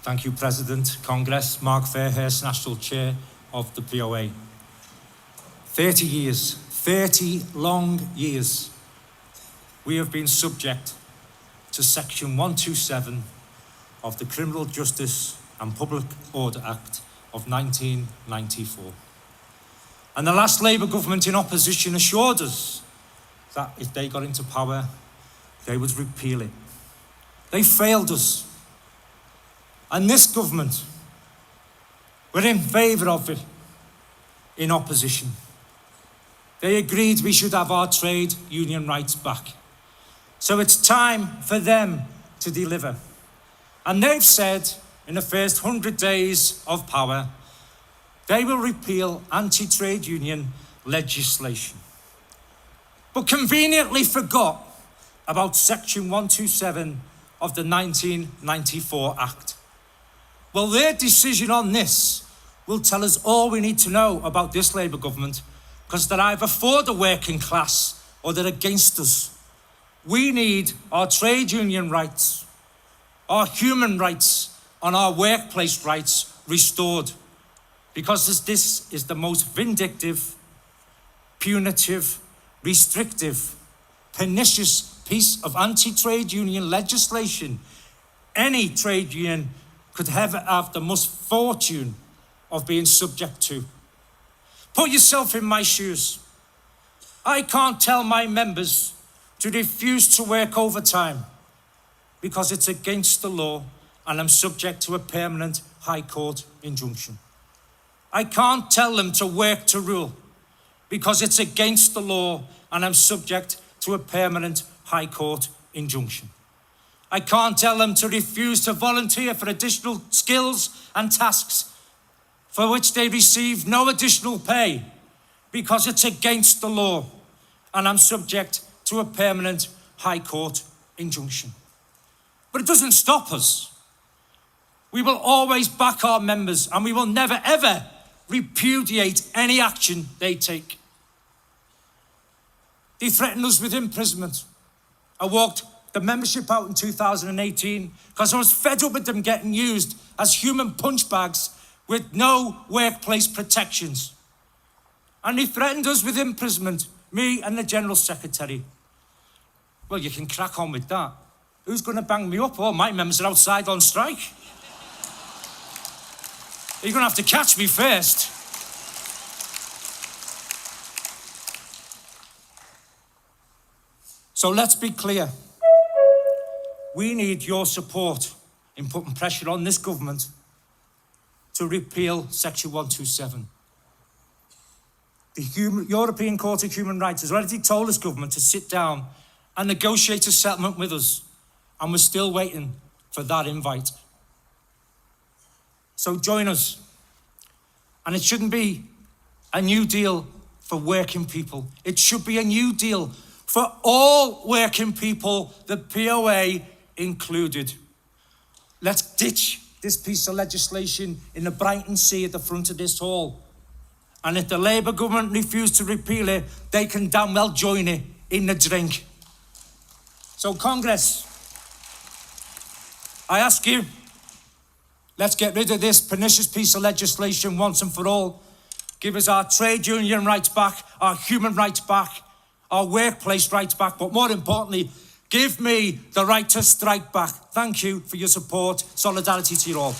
Thank you, President, Congress, Mark Fairhurst, National Chair of the POA. 30 years, 30 long years, we have been subject to Section 127 of the Criminal Justice and Public Order Act of 1994. And the last Labour government in opposition assured us that if they got into power, they would repeal it. They failed us. And this government, we're in favour of it in opposition. They agreed we should have our trade union rights back. So it's time for them to deliver. And they've said in the first 100 days of power, they will repeal anti-trade union legislation. But conveniently forgot about Section 127 of the 1994 Act. Well, their decision on this will tell us all we need to know about this Labour government, because they're either for the working class or they're against us. We need our trade union rights, our human rights, and our workplace rights restored, because this is the most vindictive, punitive, restrictive, pernicious piece of anti-trade union legislation any trade union could ever have the misfortune of being subject to. Put yourself in my shoes. I can't tell my members to refuse to work overtime because it's against the law and I'm subject to a permanent High Court injunction. I can't tell them to work to rule because it's against the law and I'm subject to a permanent High Court injunction. I can't tell them to refuse to volunteer for additional skills and tasks for which they receive no additional pay because it's against the law and I'm subject to a permanent High Court injunction. But it doesn't stop us. We will always back our members and we will never ever repudiate any action they take. They threatened us with imprisonment. I walked the membership out in 2018 because I was fed up with them getting used as human punch bags with no workplace protections. And they threatened us with imprisonment, me and the General Secretary. Well, you can crack on with that. Who's going to bang me up? All my members are outside on strike. You're going to have to catch me first. So let's be clear. We need your support in putting pressure on this government to repeal Section 127. The European Court of Human Rights has already told this government to sit down and negotiate a settlement with us, and we're still waiting for that invite. So join us. And it shouldn't be a new deal for working people. It should be a new deal for all working people, the POA included. Let's ditch this piece of legislation in the Brighton Sea at the front of this hall. And if the Labour government refuse to repeal it, they can damn well join it in the drink. So Congress, I ask you, let's get rid of this pernicious piece of legislation once and for all. Give us our trade union rights back, our human rights back, our workplace rights back, but more importantly, give me the right to strike back. Thank you for your support. Solidarity to you all.